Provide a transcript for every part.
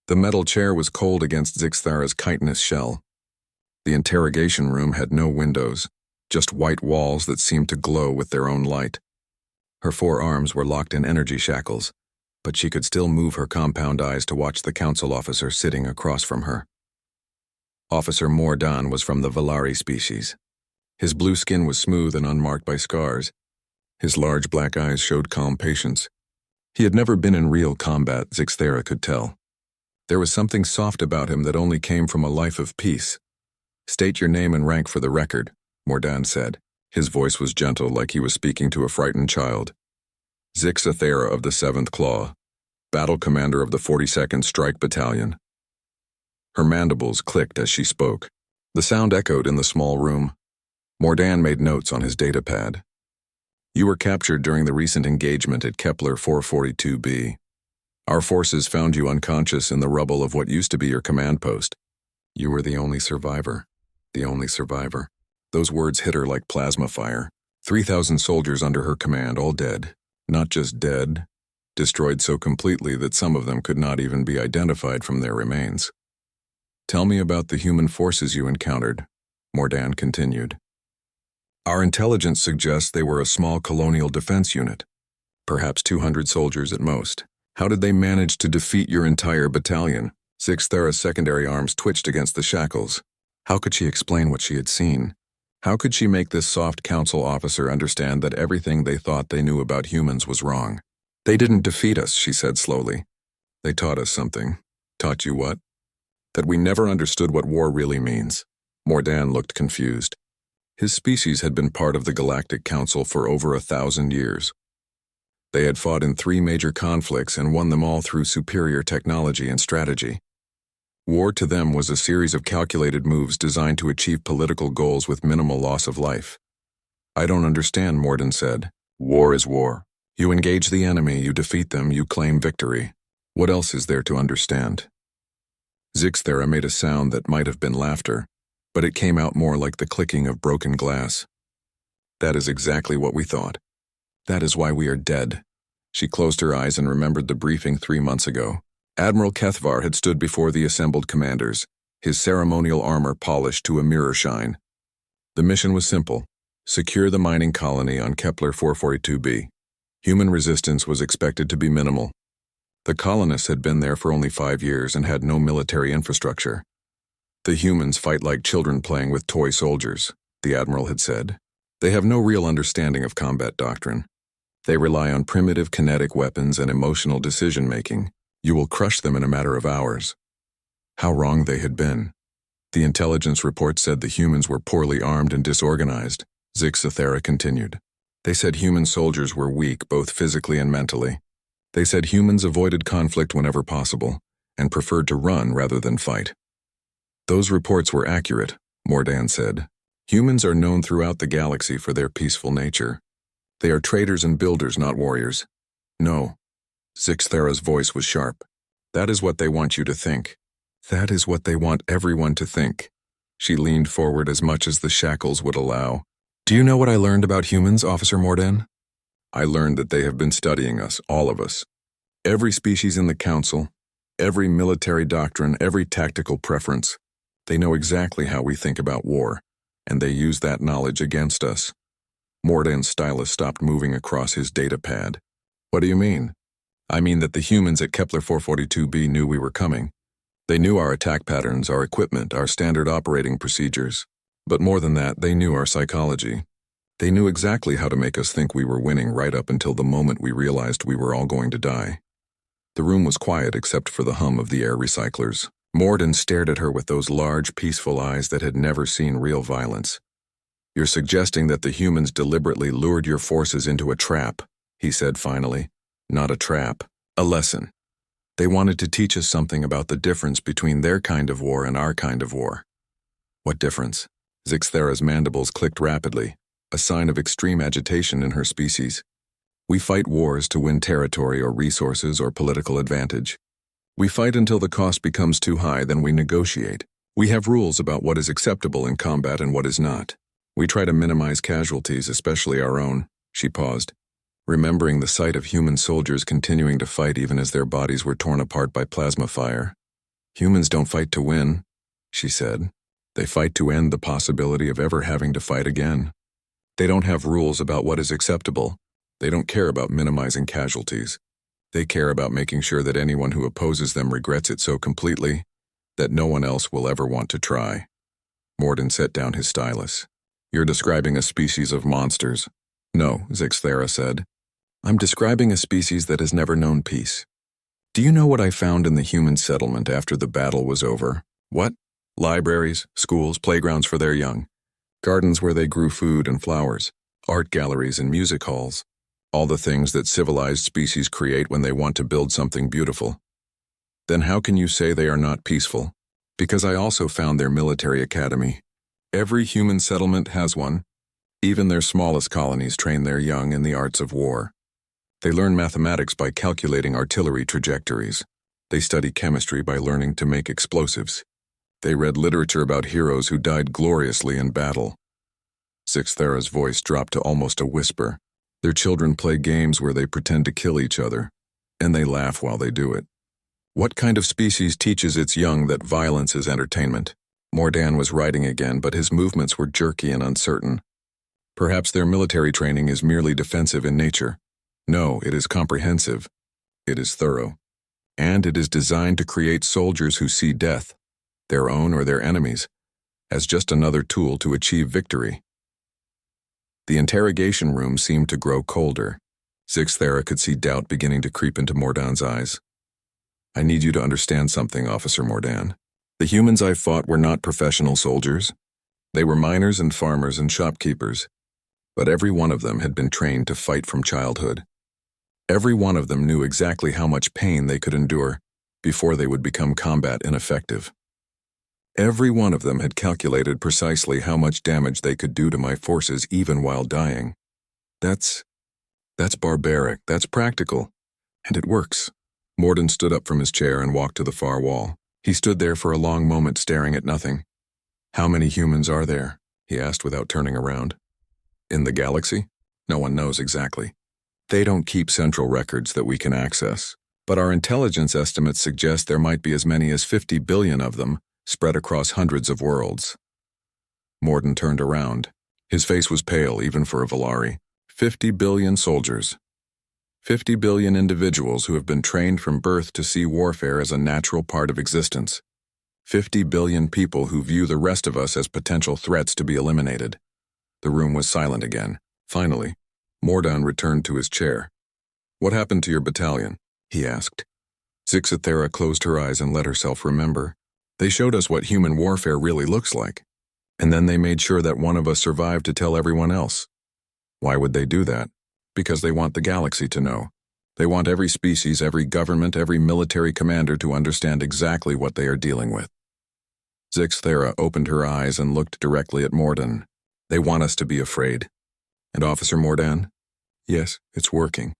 The metal chair was cold against Zixthara's chitinous shell. The interrogation room had no windows, just white walls that seemed to glow with their own light. Her 4 arms were locked in energy shackles, but she could still move her compound eyes to watch the council officer sitting across from her. Officer Mordan was from the Valari species. His blue skin was smooth and unmarked by scars. His large black eyes showed calm patience. He had never been in real combat, Zixthara could tell. There was something soft about him that only came from a life of peace. "State your name and rank for the record," Mordan said. His voice was gentle, like he was speaking to a frightened child. "Zixthara of the 7th Claw, Battle Commander of the 42nd Strike Battalion." Her mandibles clicked as she spoke. The sound echoed in the small room. Mordan made notes on his data pad. "You were captured during the recent engagement at Kepler 442b. Our forces found you unconscious in the rubble of what used to be your command post. You were the only survivor. The only survivor." Those words hit her like plasma fire. 3,000 soldiers under her command, all dead. Not just dead, destroyed so completely that some of them could not even be identified from their remains. "Tell me about the human forces you encountered," Mordan continued. "Our intelligence suggests they were a small colonial defense unit, perhaps 200 soldiers at most. How did they manage to defeat your entire battalion?" Zixthara's secondary arms twitched against the shackles. How could she explain what she had seen? How could she make this soft council officer understand that everything they thought they knew about humans was wrong? "They didn't defeat us," she said slowly. "They taught us something." "Taught you what?" "That we never understood what war really means." Mordan looked confused. His species had been part of the Galactic Council for over 1,000 years. They had fought in 3 major conflicts and won them all through superior technology and strategy. War to them was a series of calculated moves designed to achieve political goals with minimal loss of life. "I don't understand," Mordan said. "War is war. You engage the enemy, you defeat them, you claim victory. What else is there to understand?" Zixthara made a sound that might have been laughter, but it came out more like the clicking of broken glass. "That is exactly what we thought. That is why we are dead." She closed her eyes and remembered the briefing 3 months ago. Admiral Kethvar had stood before the assembled commanders, his ceremonial armor polished to a mirror shine. The mission was simple: secure the mining colony on Kepler 442b. Human resistance was expected to be minimal. The colonists had been there for only 5 years and had no military infrastructure. "The humans fight like children playing with toy soldiers," the admiral had said. "They have no real understanding of combat doctrine. They rely on primitive kinetic weapons and emotional decision-making. You will crush them in a matter of hours." How wrong they had been. The intelligence report said the humans were poorly armed and disorganized, Zixthara continued. They said human soldiers were weak both physically and mentally. They said humans avoided conflict whenever possible, and preferred to run rather than fight. "Those reports were accurate," Mordan said. "Humans are known throughout the galaxy for their peaceful nature. They are traders and builders, not warriors." "No." Zixthara's voice was sharp. "That is what they want you to think. That is what they want everyone to think." She leaned forward as much as the shackles would allow. "Do you know what I learned about humans, Officer Mordan?" "I learned that they have been studying us, all of us. Every species in the Council, every military doctrine, every tactical preference. They know exactly how we think about war, and they use that knowledge against us." Mordan's stylus stopped moving across his data pad. "What do you mean?" "I mean that the humans at Kepler 442b knew we were coming. They knew our attack patterns, our equipment, our standard operating procedures. But more than that, they knew our psychology. They knew exactly how to make us think we were winning right up until the moment we realized we were all going to die." The room was quiet except for the hum of the air recyclers. Mordan stared at her with those large, peaceful eyes that had never seen real violence. "You're suggesting that the humans deliberately lured your forces into a trap," he said finally. "Not a trap, a lesson. They wanted to teach us something about the difference between their kind of war and our kind of war." "What difference?" Zixthara's mandibles clicked rapidly, a sign of extreme agitation in her species. "We fight wars to win territory or resources or political advantage. We fight until the cost becomes too high, then we negotiate. We have rules about what is acceptable in combat and what is not. We try to minimize casualties, especially our own." She paused, remembering the sight of human soldiers continuing to fight even as their bodies were torn apart by plasma fire. Humans don't fight to win, she said. They fight to end the possibility of ever having to fight again. They don't have rules about what is acceptable. They don't care about minimizing casualties. They care about making sure that anyone who opposes them regrets it so completely that no one else will ever want to try. Morden set down his stylus. You're describing a species of monsters. No, Zixthera said. I'm describing a species that has never known peace. Do you know what I found in the human settlement after the battle was over? What? Libraries, schools, playgrounds for their young. Gardens where they grew food and flowers. Art galleries and music halls. All the things that civilized species create when they want to build something beautiful. Then how can you say they are not peaceful? Because I also found their military academy. Every human settlement has one. Even their smallest colonies train their young in the arts of war. They learn mathematics by calculating artillery trajectories. They study chemistry by learning to make explosives. They read literature about heroes who died gloriously in battle. Zixthera's voice dropped to almost a whisper. Their children play games where they pretend to kill each other, and they laugh while they do it. What kind of species teaches its young that violence is entertainment? Mordan was writing again, but his movements were jerky and uncertain. Perhaps their military training is merely defensive in nature. No, it is comprehensive. It is thorough. And it is designed to create soldiers who see death, their own or their enemies, as just another tool to achieve victory. The interrogation room seemed to grow colder. Zixthera could see doubt beginning to creep into Mordan's eyes. I need you to understand something, Officer Mordan. The humans I fought were not professional soldiers. They were miners and farmers and shopkeepers. But every one of them had been trained to fight from childhood. Every one of them knew exactly how much pain they could endure before they would become combat ineffective. Every one of them had calculated precisely how much damage they could do to my forces even while dying. That's barbaric, that's practical, and it works. Morden stood up from his chair and walked to the far wall. He stood there for a long moment staring at nothing. How many humans are there? He asked without turning around. In the galaxy? No one knows exactly. They don't keep central records that we can access, but our intelligence estimates suggest there might be as many as 50 billion of them, spread across hundreds of worlds. Morden turned around. His face was pale even for a Valari. 50 billion soldiers. 50 billion individuals who have been trained from birth to see warfare as a natural part of existence. 50 billion people who view the rest of us as potential threats to be eliminated. The room was silent again. Finally, Mordan returned to his chair. What happened to your battalion? He asked. Zixthera closed her eyes and let herself remember. They showed us what human warfare really looks like. And then they made sure that one of us survived to tell everyone else. Why would they do that? Because they want the galaxy to know. They want every species, every government, every military commander to understand exactly what they are dealing with. Zixthera opened her eyes and looked directly at Morden. They want us to be afraid. And Officer Mordan? Yes, it's working.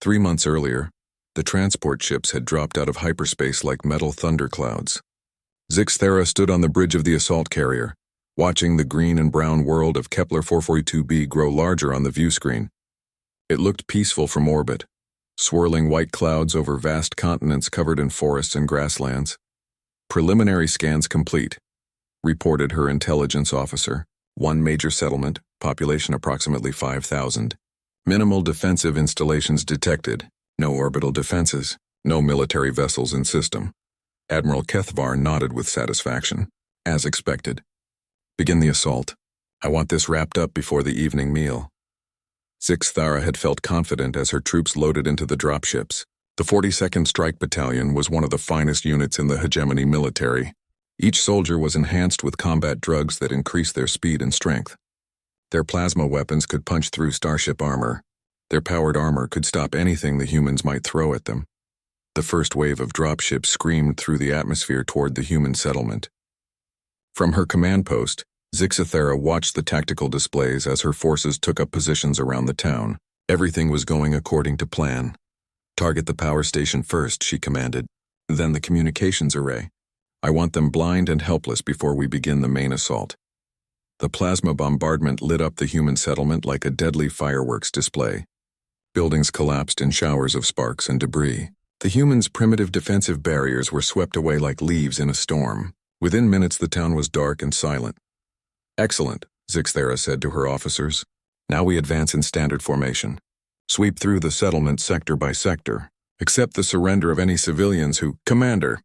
3 months earlier, the transport ships had dropped out of hyperspace like metal thunderclouds. Zixthera stood on the bridge of the assault carrier, watching the green and brown world of Kepler 442b grow larger on the view screen. It looked peaceful from orbit, swirling white clouds over vast continents covered in forests and grasslands. Preliminary scans complete, reported her intelligence officer. 1 major settlement, population approximately 5,000. Minimal defensive installations detected. No orbital defenses. No military vessels in system. Admiral Kethvar nodded with satisfaction. As expected. Begin the assault. I want this wrapped up before the evening meal. Zixthera had felt confident as her troops loaded into the dropships. The 42nd Strike Battalion was one of the finest units in the hegemony military. Each soldier was enhanced with combat drugs that increased their speed and strength. Their plasma weapons could punch through starship armor. Their powered armor could stop anything the humans might throw at them. The first wave of dropships screamed through the atmosphere toward the human settlement. From her command post, Zixthera watched the tactical displays as her forces took up positions around the town. Everything was going according to plan. Target the power station first, she commanded. Then the communications array. I want them blind and helpless before we begin the main assault. The plasma bombardment lit up the human settlement like a deadly fireworks display. Buildings collapsed in showers of sparks and debris. The humans' primitive defensive barriers were swept away like leaves in a storm. Within minutes, the town was dark and silent. "Excellent," Zixthera said to her officers. "Now we advance in standard formation. Sweep through the settlement sector by sector. Accept the surrender of any civilians who—" "Commander!"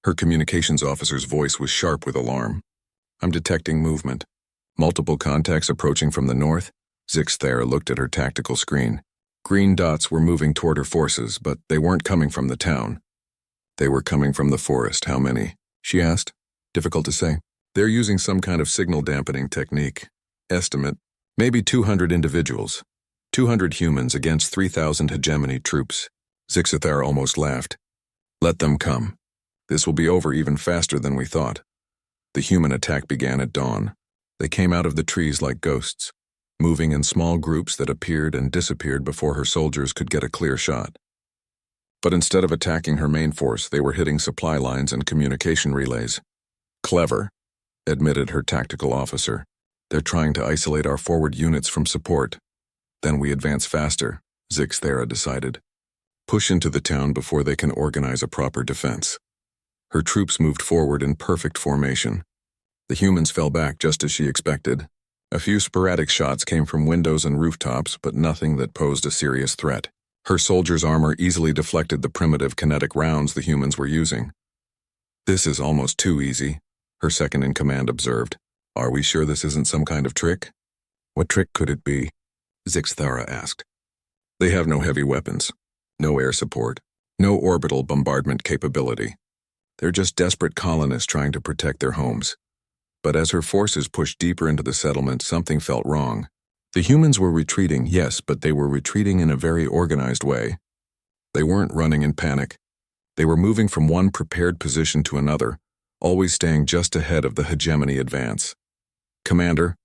Her communications officer's voice was sharp with alarm. "I'm detecting movement. Multiple contacts approaching from the north." Zixthera looked at her tactical screen. Green dots were moving toward her forces, but they weren't coming from the town. They were coming from the forest. "How many?" she asked. "Difficult to say. They're using some kind of signal dampening technique. Estimate, maybe 200 individuals. 200 humans against 3,000 hegemony troops." Zixthera almost laughed. "Let them come. This will be over even faster than we thought." The human attack began at dawn. They came out of the trees like ghosts, moving in small groups that appeared and disappeared before her soldiers could get a clear shot. But instead of attacking her main force, they were hitting supply lines and communication relays. "Clever," admitted her tactical officer. "They're trying to isolate our forward units from support. Then we advance faster," Zixthera decided. "Push into the town before they can organize a proper defense." Her troops moved forward in perfect formation. The humans fell back just as she expected. A few sporadic shots came from windows and rooftops, but nothing that posed a serious threat. Her soldiers' armor easily deflected the primitive kinetic rounds the humans were using. "This is almost too easy," her second-in-command observed. "Are we sure this isn't some kind of trick?" "What trick could it be?" Zixthera asked. "They have no heavy weapons, no air support, no orbital bombardment capability. They're just desperate colonists trying to protect their homes." But as her forces pushed deeper into the settlement, something felt wrong. The humans were retreating, yes, but they were retreating in a very organized way. They weren't running in panic. They were moving from one prepared position to another, always staying just ahead of the hegemony advance. "Commander,"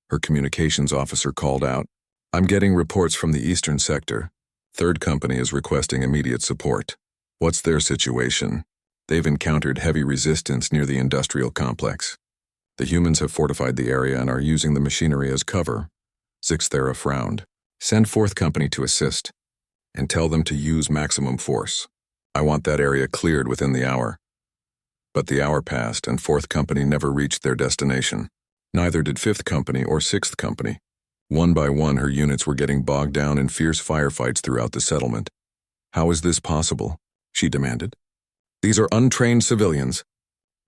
her communications officer called out, "I'm getting reports from the eastern sector. Third Company is requesting immediate support." "What's their situation?" "They've encountered heavy resistance near the industrial complex. The humans have fortified the area and are using the machinery as cover." Zixthera frowned. "Send Fourth Company to assist, and tell them to use maximum force. I want that area cleared within the hour." But the hour passed, and Fourth Company never reached their destination. Neither did Fifth Company or Sixth Company. One by one, her units were getting bogged down in fierce firefights throughout the settlement. "How is this possible?" she demanded. "These are untrained civilians."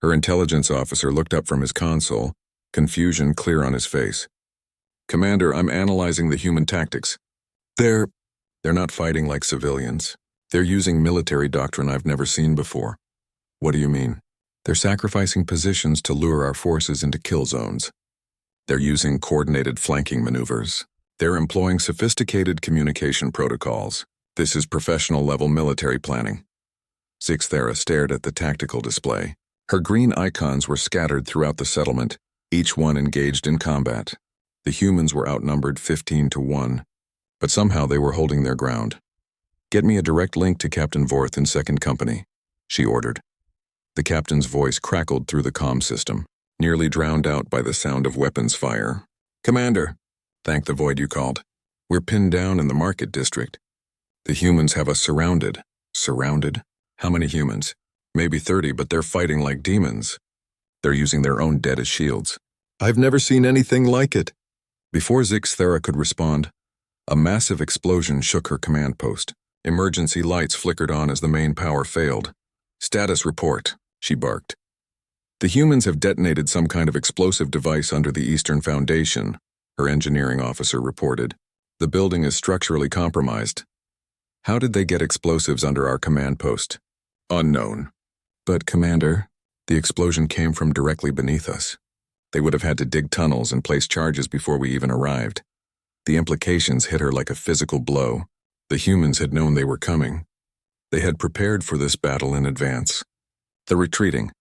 Her intelligence officer looked up from his console, confusion clear on his face. "Commander, I'm analyzing the human tactics. They're not fighting like civilians. They're using military doctrine I've never seen before." "What do you mean?" "They're sacrificing positions to lure our forces into kill zones. They're using coordinated flanking maneuvers. They're employing sophisticated communication protocols. This is professional-level military planning." Zixthera stared at the tactical display. Her green icons were scattered throughout the settlement, each one engaged in combat. The humans were outnumbered 15 to 1, but somehow they were holding their ground. "Get me a direct link to Captain Vorth in Second Company," she ordered. The captain's voice crackled through the comm system, nearly drowned out by the sound of weapons fire. "Commander," "Thank the void you called. We're pinned down in the market district. The humans have us surrounded." "Surrounded? How many humans?" "Maybe 30, but they're fighting like demons. They're using their own dead as shields." "I've never seen anything like it." Before Zixthera could respond, a massive explosion shook her command post. Emergency lights flickered on as the main power failed. "Status report," she barked. "The humans have detonated some kind of explosive device under the Eastern Foundation," her engineering officer reported. "The building is structurally compromised." "How did they get explosives under our command post?" "Unknown." "But, Commander, the explosion came from directly beneath us. They would have had to dig tunnels and place charges before we even arrived." The implications hit her like a physical blow. The humans had known they were coming. They had prepared for this battle in advance. The retreating,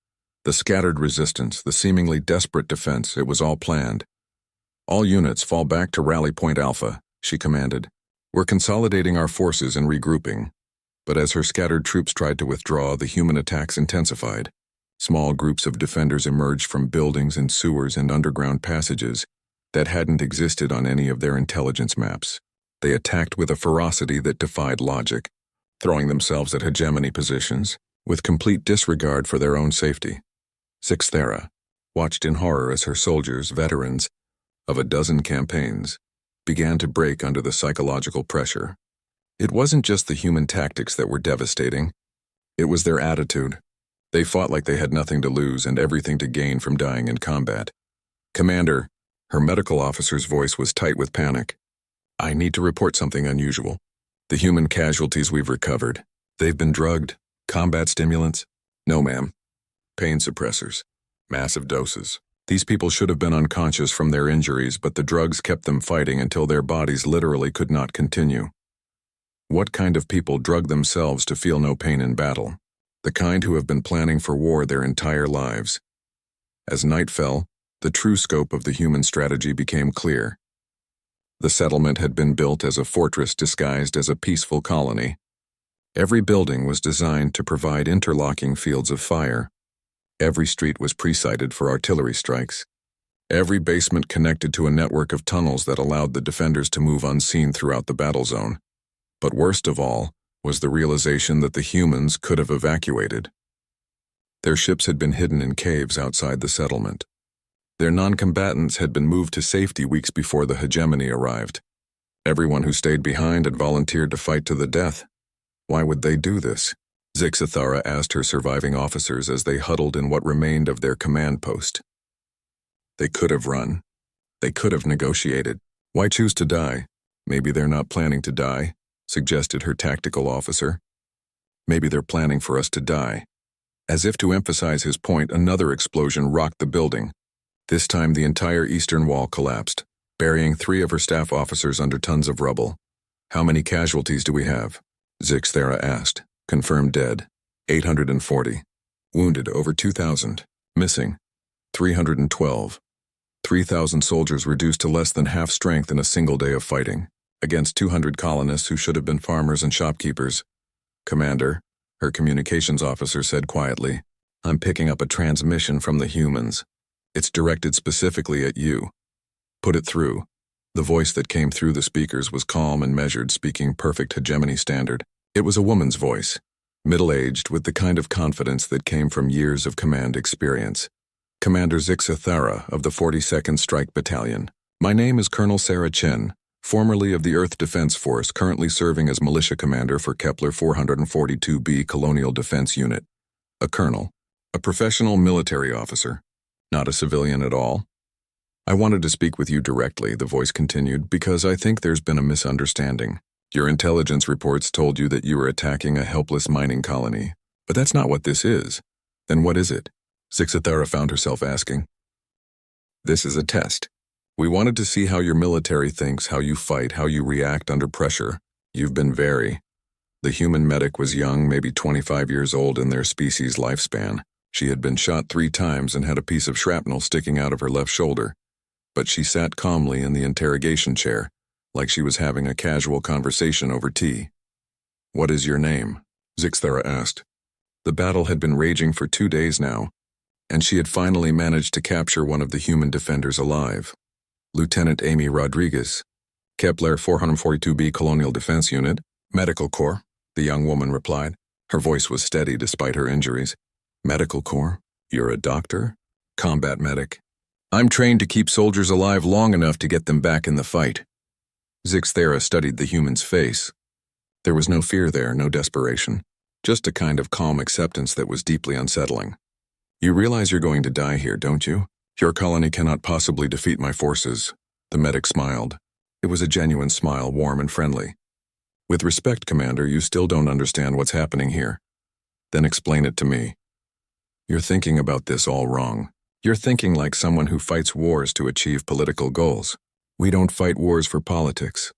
the scattered resistance, the seemingly desperate defense, it was all planned. "All units fall back to Rally Point Alpha," she commanded. "We're consolidating our forces and regrouping." But as her scattered troops tried to withdraw, the human attacks intensified. Small groups of defenders emerged from buildings and sewers and underground passages that hadn't existed on any of their intelligence maps. They attacked with a ferocity that defied logic. throwing themselves at hegemony positions, with complete disregard for their own safety. Zixthera watched in horror as her soldiers, veterans of a dozen campaigns, began to break under the psychological pressure. It wasn't just the human tactics that were devastating, it was their attitude. They fought like they had nothing to lose and everything to gain from dying in combat. "Commander," her medical officer's voice was tight with panic. "I need to report something unusual. The human casualties we've recovered, they've been drugged. Combat stimulants? No, ma'am. Pain suppressors. Massive doses. These people should have been unconscious from their injuries, but the drugs kept them fighting until their bodies literally could not continue." What kind of people drug themselves to feel no pain in battle? The kind who have been planning for war their entire lives. As night fell, the true scope of the human strategy became clear. The settlement had been built as a fortress disguised as a peaceful colony. Every building was designed to provide interlocking fields of fire. Every street was pre-sighted for artillery strikes. Every basement connected to a network of tunnels that allowed the defenders to move unseen throughout the battle zone. But worst of all was the realization that the humans could have evacuated. Their ships had been hidden in caves outside the settlement. Their non-combatants had been moved to safety weeks before the hegemony arrived. Everyone who stayed behind had volunteered to fight to the death. Why would they do this? Zixthera asked her surviving officers as they huddled in what remained of their command post. They could have run. They could have negotiated. Why choose to die? Maybe they're not planning to die, suggested her tactical officer. Maybe they're planning for us to die. As if to emphasize his point, another explosion rocked the building. This time the entire eastern wall collapsed, burying 3 of her staff officers under tons of rubble. "How many casualties do we have?" Zixthera asked. "Confirmed dead, 840. Wounded, over 2,000. Missing, 312. 3,000 soldiers reduced to less than half strength in a single day of fighting, against 200 colonists who should have been farmers and shopkeepers." "Commander," her communications officer said quietly, "I'm picking up a transmission from the humans. It's directed specifically at you. Put it through." The voice that came through the speakers was calm and measured, speaking perfect hegemony standard. It was a woman's voice, middle-aged, with the kind of confidence that came from years of command experience. "Commander Zixthera of the 42nd Strike Battalion. My name is Colonel Sarah Chen, formerly of the Earth Defense Force, currently serving as militia commander for Kepler 442b Colonial Defense Unit. A colonel, a professional military officer, not a civilian at all. I wanted to speak with you directly," the voice continued, "because I think there's been a misunderstanding. Your intelligence reports told you that you were attacking a helpless mining colony, but that's not what this is. Then what is it?" Zixthera found herself asking. "This is a test. We wanted to see how your military thinks, how you fight, how you react under pressure. You've been very..." The human medic was young, maybe 25 years old in their species' lifespan. She had been shot 3 times and had a piece of shrapnel sticking out of her left shoulder. But she sat calmly in the interrogation chair, like she was having a casual conversation over tea. "What is your name?" Zixthera asked. The battle had been raging for 2 days now, and she had finally managed to capture one of the human defenders alive. "Lieutenant Amy Rodriguez, Kepler 442b Colonial Defense Unit, Medical Corps," the young woman replied. Her voice was steady despite her injuries. "Medical Corps? You're a doctor?" "Combat medic. I'm trained to keep soldiers alive long enough to get them back in the fight." Zixthera studied the human's face. There was no fear there, no desperation, just a kind of calm acceptance that was deeply unsettling. "You realize you're going to die here, don't you? Your colony cannot possibly defeat my forces." The medic smiled. It was a genuine smile, warm and friendly. "With respect, Commander, you still don't understand what's happening here. Then explain it to me. You're thinking about this all wrong. You're thinking like someone who fights wars to achieve political goals. We don't fight wars for politics.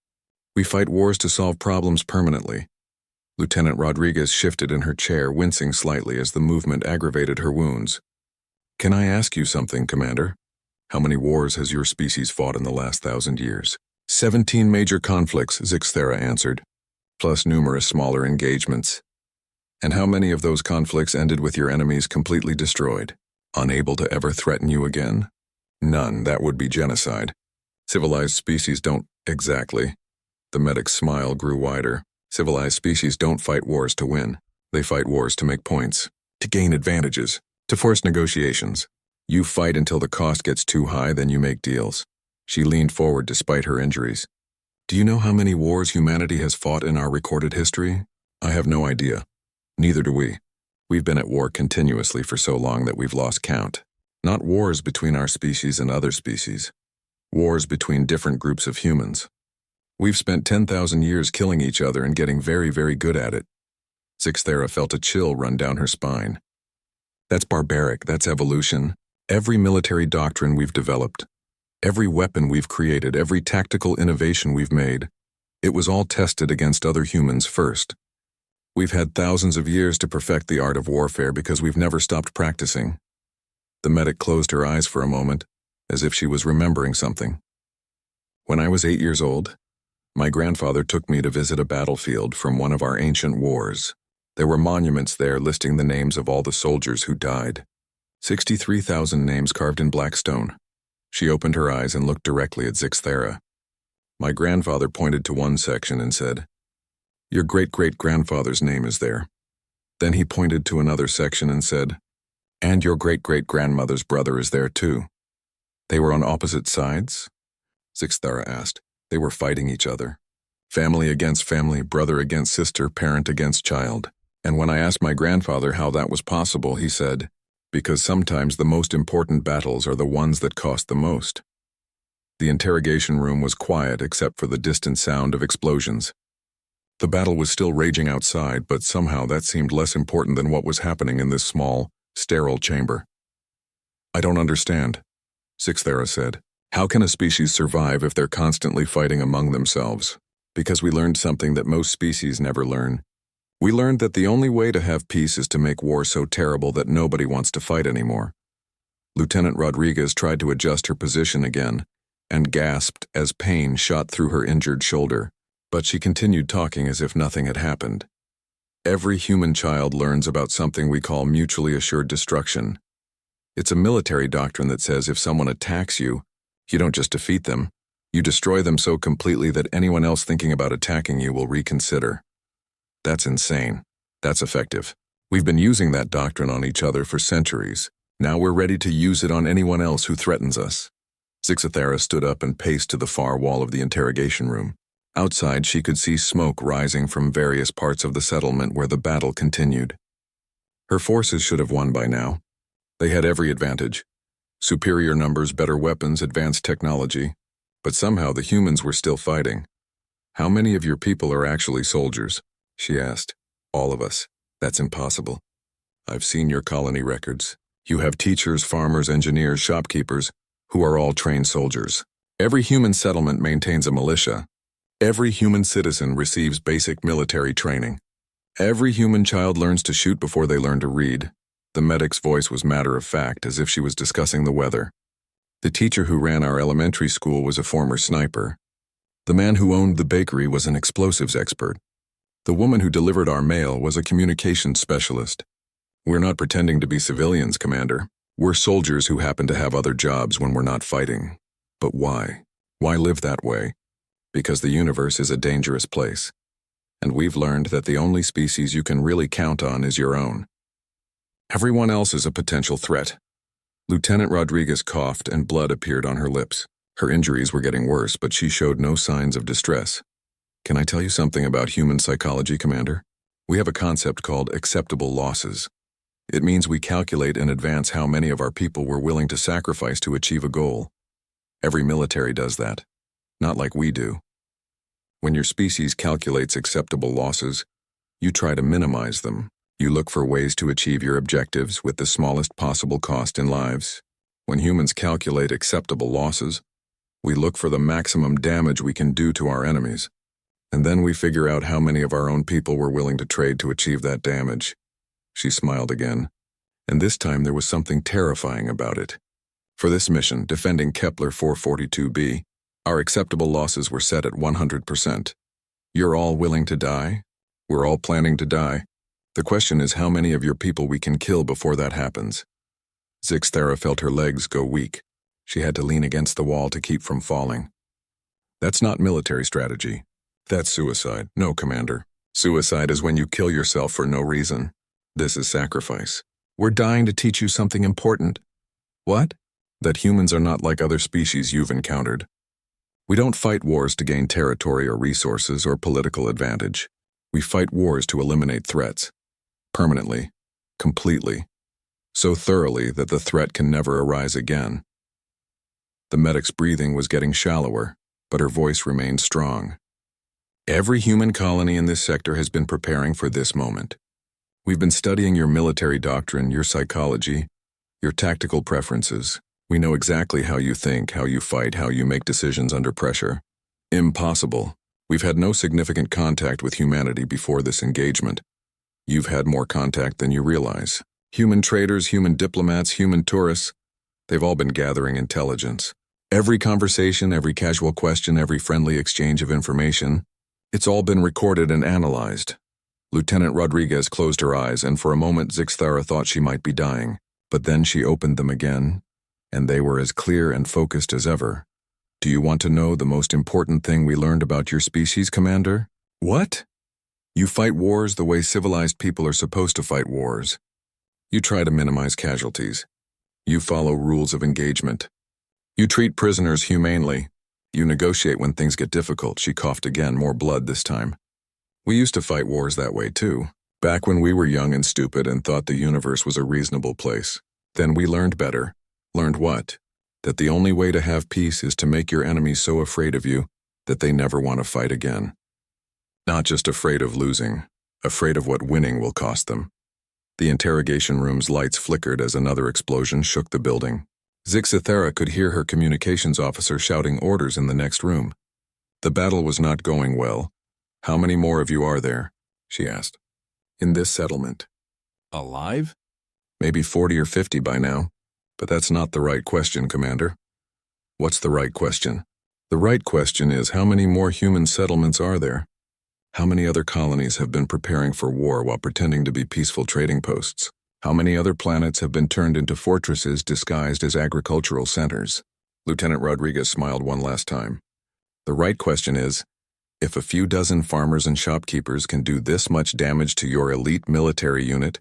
We fight wars to solve problems permanently." Lieutenant Rodriguez shifted in her chair, wincing slightly as the movement aggravated her wounds. "Can I ask you something, Commander? How many wars has your species fought in the last 1,000 years? 17 major conflicts," Zixthera answered, "plus numerous smaller engagements. And how many of those conflicts ended with your enemies completely destroyed, unable to ever threaten you again? None. That would be genocide. Civilized species don't..." "Exactly." The medic's smile grew wider. Civilized species don't fight wars to win. They fight wars to make points, to gain advantages, to force negotiations. You fight until the cost gets too high, then you make deals. She leaned forward despite her injuries. Do you know how many wars humanity has fought in our recorded history? I have no idea. Neither do we. We've been at war continuously for so long that we've lost count. Not wars between our species and other species. Wars between different groups of humans. We've spent 10,000 years killing each other and getting very, very good at it. Zixthera felt a chill run down her spine. That's barbaric, that's evolution. Every military doctrine we've developed, every weapon we've created, every tactical innovation we've made, it was all tested against other humans first. We've had thousands of years to perfect the art of warfare because we've never stopped practicing. The medic closed her eyes for a moment, as if she was remembering something. When I was 8 years old, my grandfather took me to visit a battlefield from one of our ancient wars. There were monuments there listing the names of all the soldiers who died. 63,000 names carved in black stone. She opened her eyes and looked directly at Zixthera. My grandfather pointed to one section and said, "Your great-great-grandfather's name is there." Then he pointed to another section and said, "And your great-great-grandmother's brother is there too." They were on opposite sides? Zixthera asked. They were fighting each other. Family against family, brother against sister, parent against child. And when I asked my grandfather how that was possible, he said, "Because sometimes the most important battles are the ones that cost the most." The interrogation room was quiet except for the distant sound of explosions. The battle was still raging outside, but somehow that seemed less important than what was happening in this small, sterile chamber. "I don't understand," Zixthera said. "How can a species survive if they're constantly fighting among themselves?" Because we learned something that most species never learn. We learned that the only way to have peace is to make war so terrible that nobody wants to fight anymore. Lieutenant Rodriguez tried to adjust her position again, and gasped as pain shot through her injured shoulder, but she continued talking as if nothing had happened. Every human child learns about something we call mutually assured destruction. It's a military doctrine that says if someone attacks you, you don't just defeat them, you destroy them so completely that anyone else thinking about attacking you will reconsider. That's insane. That's effective. We've been using that doctrine on each other for centuries. Now we're ready to use it on anyone else who threatens us. Zixthera stood up and paced to the far wall of the interrogation room. Outside, she could see smoke rising from various parts of the settlement where the battle continued. Her forces should have won by now. They had every advantage. Superior numbers, better weapons, advanced technology. But somehow the humans were still fighting. "How many of your people are actually soldiers?" she asked. "All of us. That's impossible. I've seen your colony records. You have teachers, farmers, engineers, shopkeepers, who are all trained soldiers. Every human settlement maintains a militia. Every human citizen receives basic military training. Every human child learns to shoot before they learn to read." The medic's voice was matter-of-fact, as if she was discussing the weather. The teacher who ran our elementary school was a former sniper. The man who owned the bakery was an explosives expert. The woman who delivered our mail was a communications specialist. We're not pretending to be civilians, Commander. We're soldiers who happen to have other jobs when we're not fighting. But why? Why live that way? Because the universe is a dangerous place. And we've learned that the only species you can really count on is your own. Everyone else is a potential threat. Lieutenant Rodriguez coughed and blood appeared on her lips. Her injuries were getting worse, but she showed no signs of distress. "Can I tell you something about human psychology, Commander? We have a concept called acceptable losses. It means we calculate in advance how many of our people we're willing to sacrifice to achieve a goal. Every military does that. Not like we do. When your species calculates acceptable losses, you try to minimize them. You look for ways to achieve your objectives with the smallest possible cost in lives. When humans calculate acceptable losses, we look for the maximum damage we can do to our enemies. And then we figure out how many of our own people we're willing to trade to achieve that damage." She smiled again, and this time there was something terrifying about it. For this mission, defending Kepler 442b, our acceptable losses were set at 100%. You're all willing to die? We're all planning to die. The question is how many of your people we can kill before that happens. Zixthera felt her legs go weak. She had to lean against the wall to keep from falling. "That's not military strategy. That's suicide. No, Commander. Suicide is when you kill yourself for no reason. This is sacrifice. We're dying to teach you something important. What? That humans are not like other species you've encountered. We don't fight wars to gain territory or resources or political advantage. We fight wars to eliminate threats. Permanently. Completely. So thoroughly that the threat can never arise again. The medic's breathing was getting shallower, but her voice remained strong. Every human colony in this sector has been preparing for this moment. We've been studying your military doctrine, your psychology, your tactical preferences. We know exactly how you think, how you fight, how you make decisions under pressure. Impossible. We've had no significant contact with humanity before this engagement. You've had more contact than you realize. Human traders, human diplomats, human tourists, they've all been gathering intelligence. Every conversation, every casual question, every friendly exchange of information, it's all been recorded and analyzed. Lieutenant Rodriguez closed her eyes, and for a moment Zixthara thought she might be dying. But then she opened them again, and they were as clear and focused as ever. Do you want to know the most important thing we learned about your species, Commander? What? You fight wars the way civilized people are supposed to fight wars. You try to minimize casualties. You follow rules of engagement. You treat prisoners humanely. You negotiate when things get difficult. She coughed again, more blood this time. We used to fight wars that way too, back when we were young and stupid and thought the universe was a reasonable place. Then we learned better. Learned what? That the only way to have peace is to make your enemies so afraid of you that they never want to fight again. Not just afraid of losing, afraid of what winning will cost them. The interrogation room's lights flickered as another explosion shook the building. Zixthara could hear her communications officer shouting orders in the next room. The battle was not going well. How many more of you are there? She asked. In this settlement. Alive? Maybe 40 or 50 by now. But that's not the right question, Commander. What's the right question? The right question is, how many more human settlements are there? How many other colonies have been preparing for war while pretending to be peaceful trading posts? How many other planets have been turned into fortresses disguised as agricultural centers? Lieutenant Rodriguez smiled one last time. The right question is, if a few dozen farmers and shopkeepers can do this much damage to your elite military unit,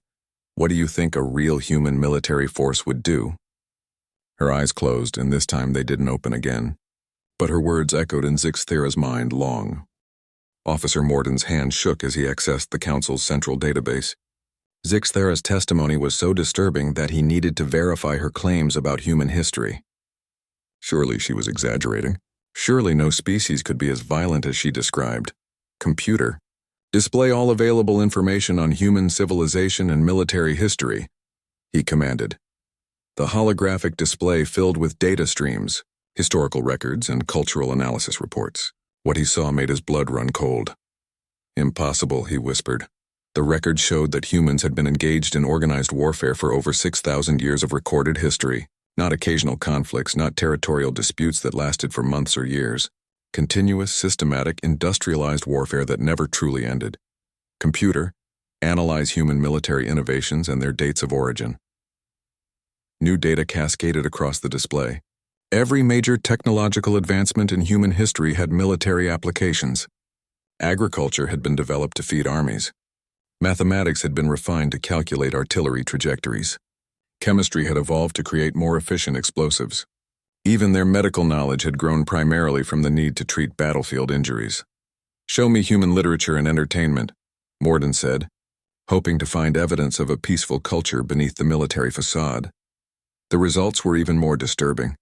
what do you think a real human military force would do? Her eyes closed, and this time they didn't open again. But her words echoed in Zixthara's mind long. Officer Morden's hand shook as he accessed the Council's central database. Zixthara's testimony was so disturbing that he needed to verify her claims about human history. Surely she was exaggerating. Surely no species could be as violent as she described. Computer. Display all available information on human civilization and military history, he commanded. The holographic display filled with data streams, historical records, and cultural analysis reports. What he saw made his blood run cold. Impossible, he whispered. The record showed that humans had been engaged in organized warfare for over 6,000 years of recorded history, not occasional conflicts, not territorial disputes that lasted for months or years. Continuous, systematic, industrialized warfare that never truly ended. Computer, analyze human military innovations and their dates of origin. New data cascaded across the display. Every major technological advancement in human history had military applications. Agriculture had been developed to feed armies. Mathematics had been refined to calculate artillery trajectories. Chemistry had evolved to create more efficient explosives. Even their medical knowledge had grown primarily from the need to treat battlefield injuries. Show me human literature and entertainment, Morden said, hoping to find evidence of a peaceful culture beneath the military facade. The results were even more disturbing.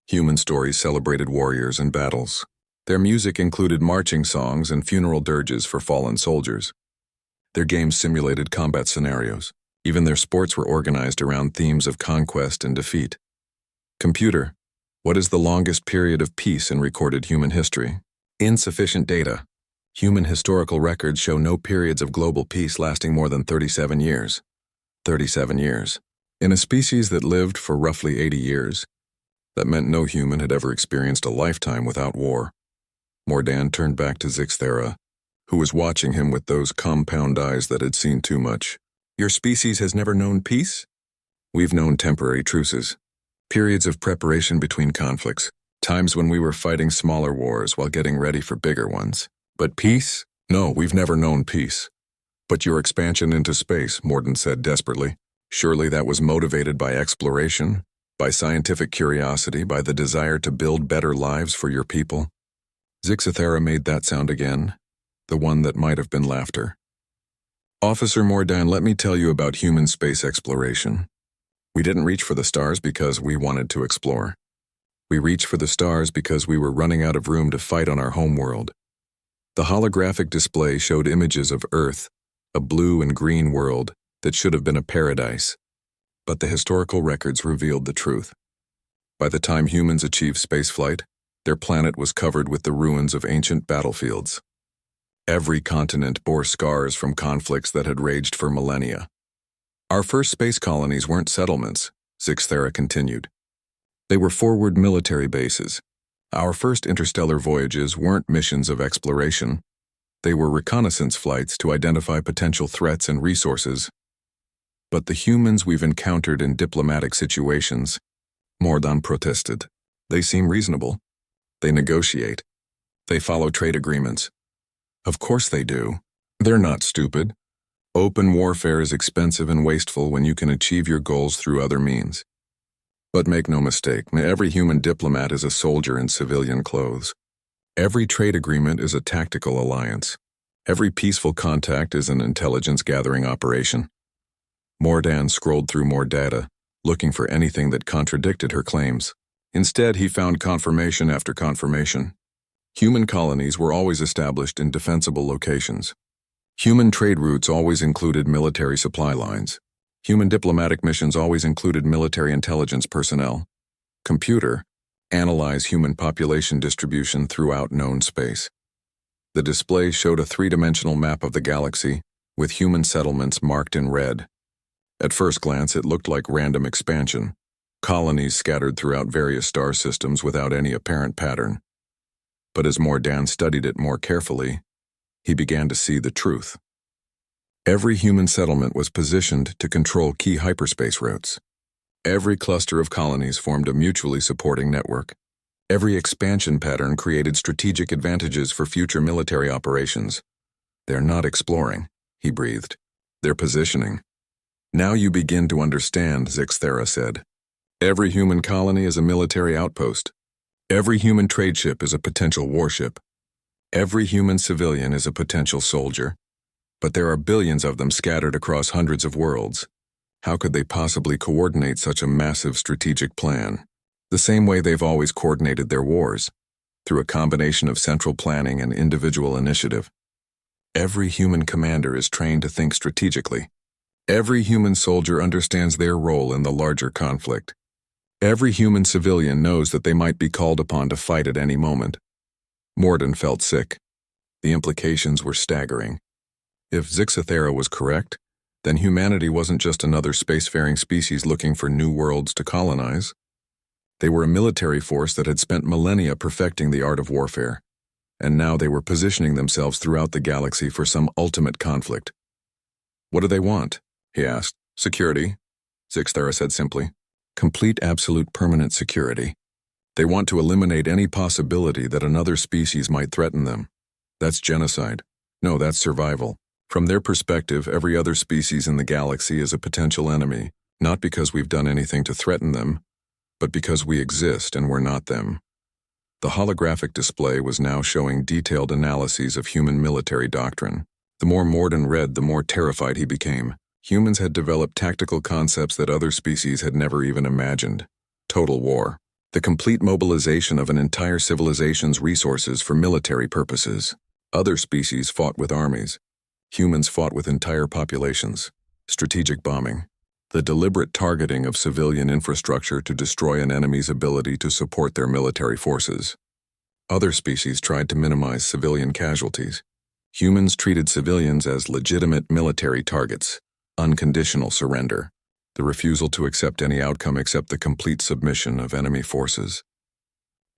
Human stories celebrated warriors and battles. Their music included marching songs and funeral dirges for fallen soldiers. Their games simulated combat scenarios. Even their sports were organized around themes of conquest and defeat. Computer, what is the longest period of peace in recorded human history? Insufficient data. Human historical records show no periods of global peace lasting more than 37 years. 37 years. In a species that lived for roughly 80 years, that meant no human had ever experienced a lifetime without war. Mordan turned back to Zixthara, who was watching him with those compound eyes that had seen too much. Your species has never known peace? We've known temporary truces. Periods of preparation between conflicts. Times when we were fighting smaller wars while getting ready for bigger ones. But peace? No, we've never known peace. But your expansion into space, Morden said desperately. Surely that was motivated by exploration, by scientific curiosity, by the desire to build better lives for your people. Zixathera made that sound again, the one that might have been laughter. Officer Mordan, let me tell you about human space exploration. We didn't reach for the stars because we wanted to explore. We reached for the stars because we were running out of room to fight on our home world. The holographic display showed images of Earth, a blue and green world that should have been a paradise. But the historical records revealed the truth. By the time humans achieved spaceflight, their planet was covered with the ruins of ancient battlefields. Every continent bore scars from conflicts that had raged for millennia. Our first space colonies weren't settlements, Zixathera continued. They were forward military bases. Our first interstellar voyages weren't missions of exploration. They were reconnaissance flights to identify potential threats and resources. But the humans we've encountered in diplomatic situations, Mordan protested. They seem reasonable. They negotiate. They follow trade agreements. Of course they do. They're not stupid. Open warfare is expensive and wasteful when you can achieve your goals through other means. But make no mistake, every human diplomat is a soldier in civilian clothes. Every trade agreement is a tactical alliance. Every peaceful contact is an intelligence-gathering operation. Mordan scrolled through more data, looking for anything that contradicted her claims. Instead, he found confirmation after confirmation. Human colonies were always established in defensible locations. Human trade routes always included military supply lines. Human diplomatic missions always included military intelligence personnel. Computer, analyze human population distribution throughout known space. The display showed a three-dimensional map of the galaxy, with human settlements marked in red. At first glance, it looked like random expansion, colonies scattered throughout various star systems without any apparent pattern. But as Mordan studied it more carefully, he began to see the truth. Every human settlement was positioned to control key hyperspace routes. Every cluster of colonies formed a mutually supporting network. Every expansion pattern created strategic advantages for future military operations. They're not exploring, he breathed. They're positioning. Now you begin to understand, Zixathera said. Every human colony is a military outpost. Every human trade ship is a potential warship. Every human civilian is a potential soldier. But there are billions of them scattered across hundreds of worlds. How could they possibly coordinate such a massive strategic plan? The same way they've always coordinated their wars, through a combination of central planning and individual initiative. Every human commander is trained to think strategically. Every human soldier understands their role in the larger conflict. Every human civilian knows that they might be called upon to fight at any moment. Morden felt sick. The implications were staggering. If Zixathera was correct, then humanity wasn't just another spacefaring species looking for new worlds to colonize. They were a military force that had spent millennia perfecting the art of warfare, and now they were positioning themselves throughout the galaxy for some ultimate conflict. What do they want? He asked. Security, Zixathera said simply. Complete, absolute, permanent security. They want to eliminate any possibility that another species might threaten them. That's genocide. No, that's survival. From their perspective, every other species in the galaxy is a potential enemy, not because we've done anything to threaten them, but because we exist and we're not them. The holographic display was now showing detailed analyses of human military doctrine. The more Morden read, the more terrified he became. Humans had developed tactical concepts that other species had never even imagined. Total war. The complete mobilization of an entire civilization's resources for military purposes. Other species fought with armies. Humans fought with entire populations. Strategic bombing. The deliberate targeting of civilian infrastructure to destroy an enemy's ability to support their military forces. Other species tried to minimize civilian casualties. Humans treated civilians as legitimate military targets. Unconditional surrender. The refusal to accept any outcome except the complete submission of enemy forces.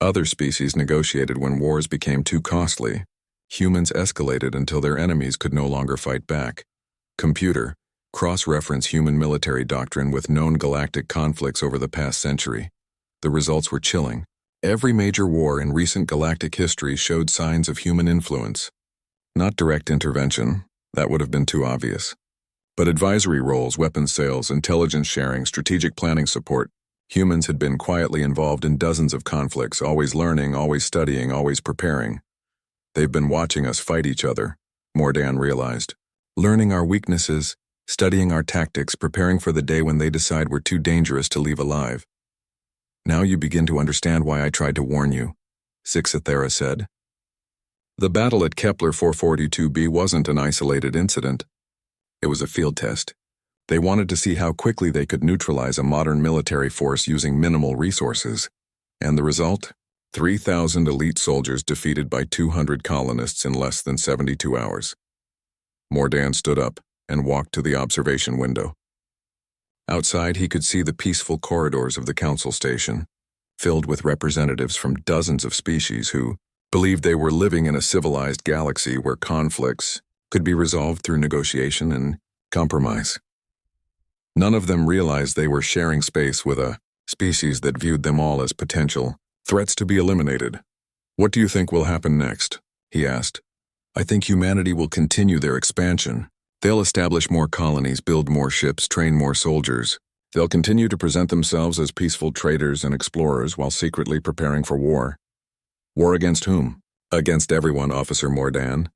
Other species negotiated when wars became too costly. Humans escalated until their enemies could no longer fight back. Computer, cross-reference human military doctrine with known galactic conflicts over the past century. The results were chilling. Every major war in recent galactic history showed signs of human influence. Not direct intervention, that would have been too obvious. But advisory roles, weapons sales, intelligence sharing, strategic planning support, humans had been quietly involved in dozens of conflicts, always learning, always studying, always preparing. They've been watching us fight each other, Mordan realized. Learning our weaknesses, studying our tactics, preparing for the day when they decide we're too dangerous to leave alive. Now you begin to understand why I tried to warn you, Zixathera said. The battle at Kepler 442b wasn't an isolated incident. It was a field test. They wanted to see how quickly they could neutralize a modern military force using minimal resources. And the result? 3,000 elite soldiers defeated by 200 colonists in less than 72 hours. Mordan stood up and walked to the observation window. Outside, he could see the peaceful corridors of the council station, filled with representatives from dozens of species who believed they were living in a civilized galaxy where conflicts could be resolved through negotiation and compromise. None of them realized they were sharing space with a species that viewed them all as potential threats to be eliminated. What do you think will happen next? He asked. I think humanity will continue their expansion. They'll establish more colonies, build more ships, train more soldiers. They'll continue to present themselves as peaceful traders and explorers while secretly preparing for war. War against whom? Against everyone, Officer Mordan.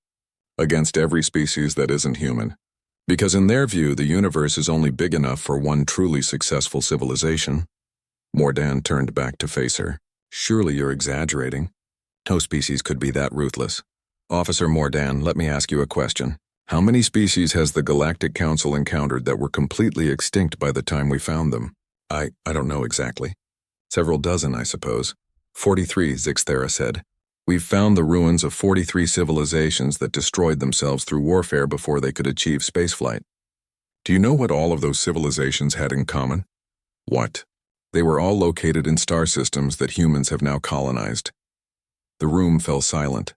Against every species that isn't human. Because in their view, the universe is only big enough for one truly successful civilization. Mordan turned back to face her. Surely you're exaggerating. No species could be that ruthless. Officer Mordan, let me ask you a question. How many species has the Galactic Council encountered that were completely extinct by the time we found them? I don't know exactly. Several dozen, I suppose. 43, Zixathera said. We've found the ruins of 43 civilizations that destroyed themselves through warfare before they could achieve spaceflight. Do you know what all of those civilizations had in common? What? They were all located in star systems that humans have now colonized. The room fell silent.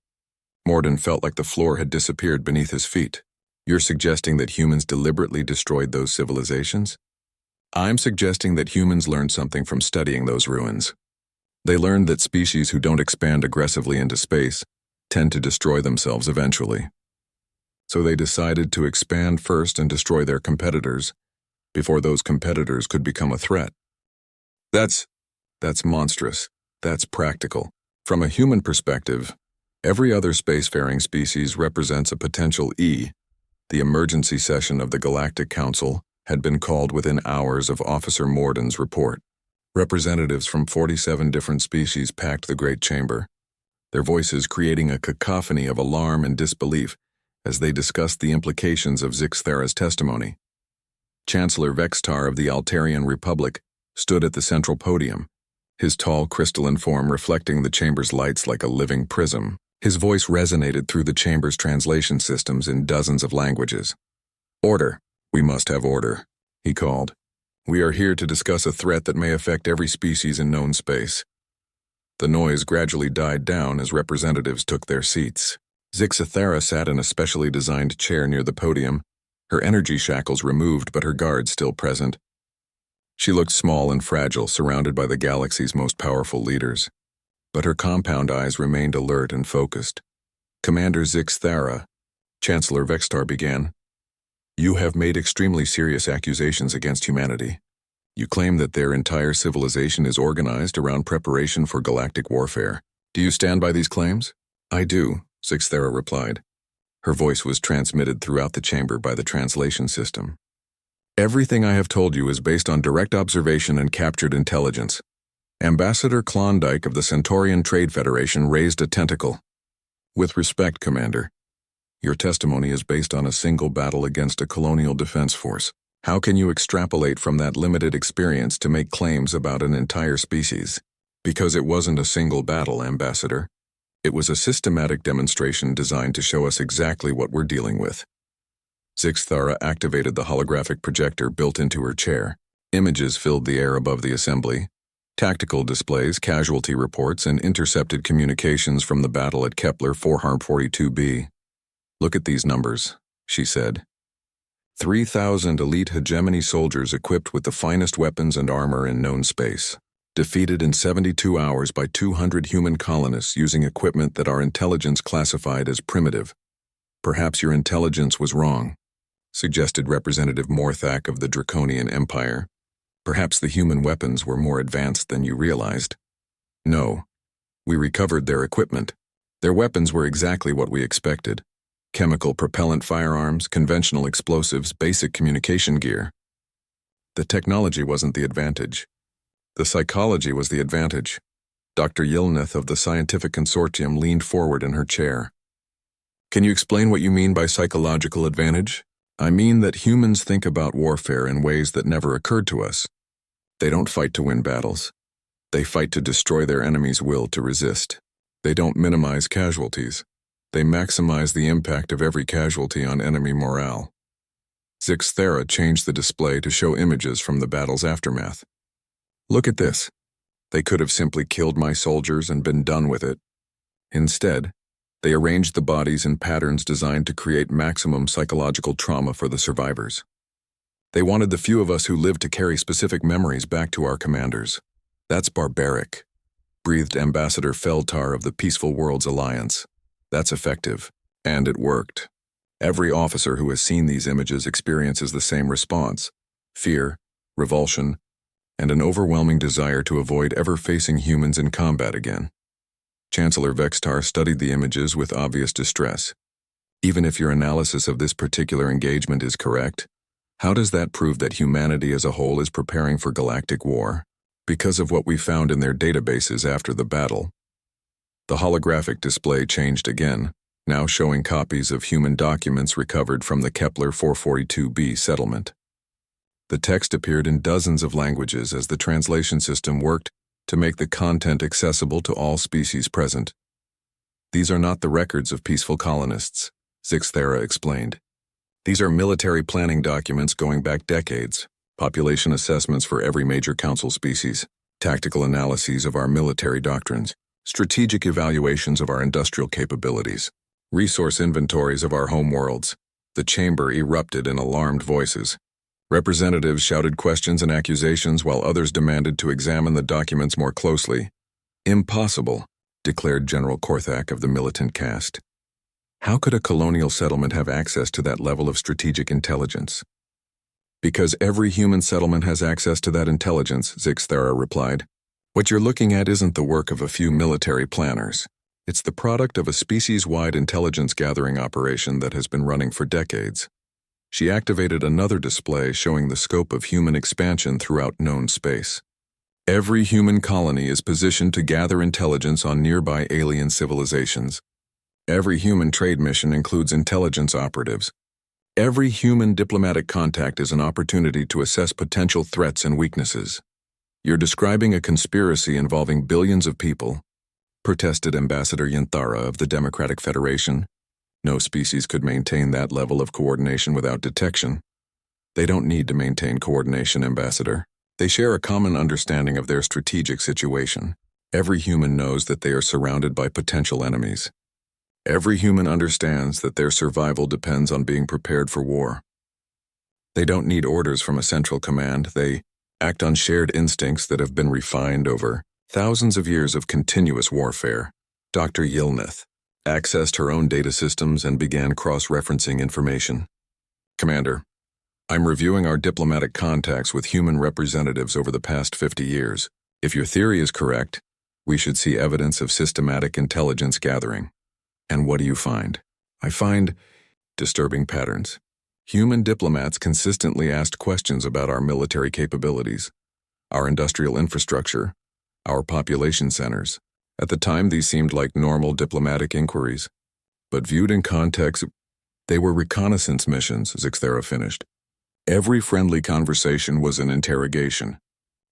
Mordan felt like the floor had disappeared beneath his feet. You're suggesting that humans deliberately destroyed those civilizations? I'm suggesting that humans learned something from studying those ruins. They learned that species who don't expand aggressively into space tend to destroy themselves eventually. So they decided to expand first and destroy their competitors before those competitors could become a threat. That's monstrous. That's practical. From a human perspective, every other spacefaring species represents a potential E. The emergency session of the Galactic Council had been called within hours of Officer Mordan's report. Representatives from 47 different species packed the great chamber, their voices creating a cacophony of alarm and disbelief as they discussed the implications of Zixathera's testimony. Chancellor Vextar of the Altarian Republic stood at the central podium, his tall crystalline form reflecting the chamber's lights like a living prism. His voice resonated through the chamber's translation systems in dozens of languages. Order. We must have order, he called. We are here to discuss a threat that may affect every species in known space. The noise gradually died down as representatives took their seats. Zixathera sat in a specially designed chair near the podium, her energy shackles removed but her guards still present. She looked small and fragile, surrounded by the galaxy's most powerful leaders. But her compound eyes remained alert and focused. Commander Zixathera, Chancellor Vextar began. You have made extremely serious accusations against humanity. You claim that their entire civilization is organized around preparation for galactic warfare. Do you stand by these claims? I do, Zixathera replied. Her voice was transmitted throughout the chamber by the translation system. Everything I have told you is based on direct observation and captured intelligence. Ambassador Klondike of the Centaurian Trade Federation raised a tentacle. With respect, Commander, your testimony is based on a single battle against a colonial defense force. How can you extrapolate from that limited experience to make claims about an entire species? Because it wasn't a single battle, Ambassador. It was a systematic demonstration designed to show us exactly what we're dealing with. Zixathera activated the holographic projector built into her chair. Images filled the air above the assembly. Tactical displays, casualty reports, and intercepted communications from the battle at Kepler 442b. Look at these numbers, she said. 3,000 elite hegemony soldiers equipped with the finest weapons and armor in known space, defeated in 72 hours by 200 human colonists using equipment that our intelligence classified as primitive. Perhaps your intelligence was wrong, suggested Representative Morthak of the Draconian Empire. Perhaps the human weapons were more advanced than you realized. No. We recovered their equipment. Their weapons were exactly what we expected. Chemical propellant firearms, conventional explosives, basic communication gear. The technology wasn't the advantage. The psychology was the advantage. Dr. Yilnith of the Scientific Consortium leaned forward in her chair. Can you explain what you mean by psychological advantage? I mean that humans think about warfare in ways that never occurred to us. They don't fight to win battles. They fight to destroy their enemy's will to resist. They don't minimize casualties. They maximize the impact of every casualty on enemy morale. Zixthera changed the display to show images from the battle's aftermath. Look at this. They could have simply killed my soldiers and been done with it. Instead, they arranged the bodies in patterns designed to create maximum psychological trauma for the survivors. They wanted the few of us who lived to carry specific memories back to our commanders. That's barbaric, breathed Ambassador Feltar of the Peaceful Worlds Alliance. That's effective, and it worked. Every officer who has seen these images experiences the same response: fear, revulsion, and an overwhelming desire to avoid ever facing humans in combat again. Chancellor Vextar studied the images with obvious distress. Even if your analysis of this particular engagement is correct, how does that prove that humanity as a whole is preparing for galactic war? Because of what we found in their databases after the battle. The holographic display changed again, now showing copies of human documents recovered from the Kepler 442b settlement. The text appeared in dozens of languages as the translation system worked to make the content accessible to all species present. These are not the records of peaceful colonists, Zixthera explained. These are military planning documents going back decades, population assessments for every major council species, tactical analyses of our military doctrines, strategic evaluations of our industrial capabilities, resource inventories of our homeworlds. The chamber erupted in alarmed voices. Representatives shouted questions and accusations while others demanded to examine the documents more closely. Impossible, declared General Korthak of the militant caste. How could a colonial settlement have access to that level of strategic intelligence? Because every human settlement has access to that intelligence, Zixthera replied. What you're looking at isn't the work of a few military planners. It's the product of a species-wide intelligence-gathering operation that has been running for decades. She activated another display showing the scope of human expansion throughout known space. Every human colony is positioned to gather intelligence on nearby alien civilizations. Every human trade mission includes intelligence operatives. Every human diplomatic contact is an opportunity to assess potential threats and weaknesses. You're describing a conspiracy involving billions of people, protested Ambassador Yinthara of the Democratic Federation. No species could maintain that level of coordination without detection. They don't need to maintain coordination, Ambassador. They share a common understanding of their strategic situation. Every human knows that they are surrounded by potential enemies. Every human understands that their survival depends on being prepared for war. They don't need orders from a central command. They act on shared instincts that have been refined over thousands of years of continuous warfare. Dr. Yilnith accessed her own data systems and began cross-referencing information. Commander, I'm reviewing our diplomatic contacts with human representatives over the past 50 years. If your theory is correct, we should see evidence of systematic intelligence gathering. And what do you find? I find disturbing patterns. Human diplomats consistently asked questions about our military capabilities, our industrial infrastructure, our population centers. At the time, these seemed like normal diplomatic inquiries. But viewed in context, they were reconnaissance missions, Zixthera finished. Every friendly conversation was an interrogation.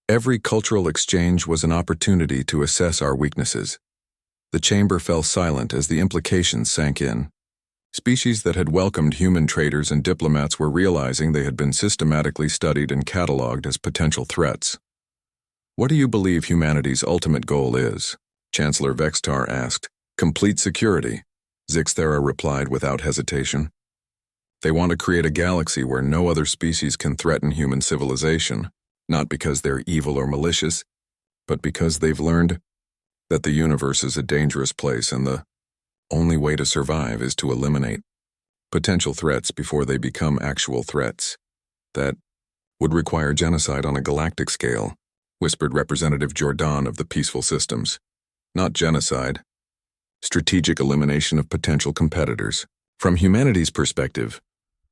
Every cultural exchange was an opportunity to assess our weaknesses. The chamber fell silent as the implications sank in. Species that had welcomed human traders and diplomats were realizing they had been systematically studied and cataloged as potential threats. What do you believe humanity's ultimate goal is? Chancellor Vextar asked. Complete security, Zixthera replied without hesitation. They want to create a galaxy where no other species can threaten human civilization, not because they're evil or malicious, but because they've learned that the universe is a dangerous place and the only way to survive is to eliminate Potential threats before they become actual threats. That would require genocide on a galactic scale, whispered Representative Jordan of the Peaceful Systems. Not genocide. Strategic elimination of potential competitors. From humanity's perspective,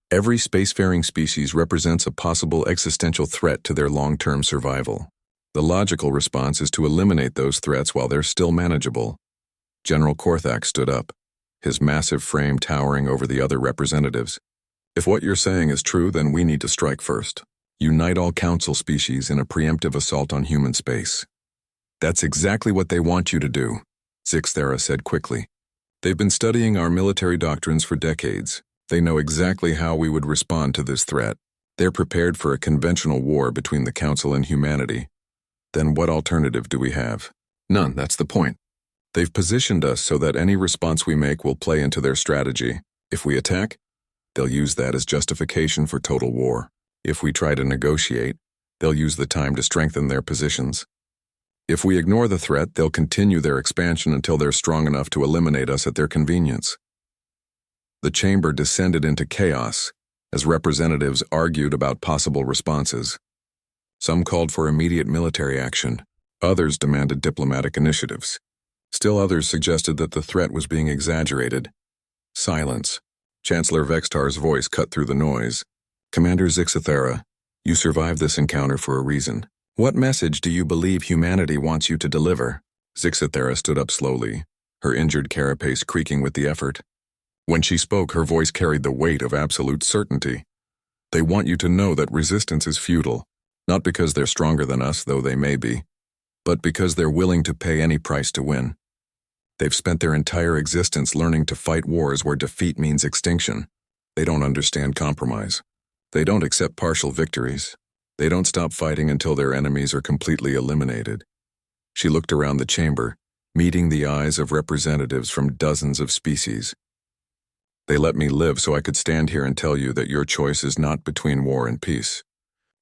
every spacefaring species represents a possible existential threat to their long-term survival. The logical response is to eliminate those threats while they're still manageable. General Korthak stood up, his massive frame towering over the other representatives. If what you're saying is true, then we need to strike first. Unite all council species in a preemptive assault on human space. That's exactly what they want you to do, Zixthera said quickly. They've been studying our military doctrines for decades. They know exactly how we would respond to this threat. They're prepared for a conventional war between the council and humanity. Then what alternative do we have? None, that's the point. They've positioned us so that any response we make will play into their strategy. If we attack, they'll use that as justification for total war. If we try to negotiate, they'll use the time to strengthen their positions. If we ignore the threat, they'll continue their expansion until they're strong enough to eliminate us at their convenience. The chamber descended into chaos as representatives argued about possible responses. Some called for immediate military action. Others demanded diplomatic initiatives. Still others suggested that the threat was being exaggerated. Silence. Chancellor Vextar's voice cut through the noise. Commander Zixthera, you survived this encounter for a reason. What message do you believe humanity wants you to deliver? Zixthera stood up slowly, her injured carapace creaking with the effort. When she spoke, her voice carried the weight of absolute certainty. They want you to know that resistance is futile, not because they're stronger than us, though they may be, but because they're willing to pay any price to win. They've spent their entire existence learning to fight wars where defeat means extinction. They don't understand compromise. They don't accept partial victories. They don't stop fighting until their enemies are completely eliminated. She looked around the chamber, meeting the eyes of representatives from dozens of species. They let me live so I could stand here and tell you that your choice is not between war and peace.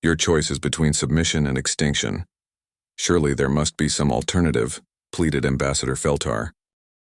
Your choice is between submission and extinction. Surely there must be some alternative, pleaded Ambassador Feltar.